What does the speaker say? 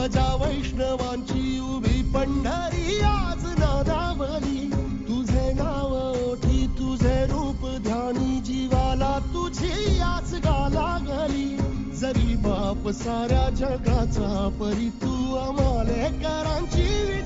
माझ्या वैष्णवांची उभी पंढरी आज नादावली. तुझे नाव ओठी तुझे रूप ध्यानी जीवाला तुझी आस गा लागली. जरी बाप साऱ्या जगाचा परी तू आम्हाले करांची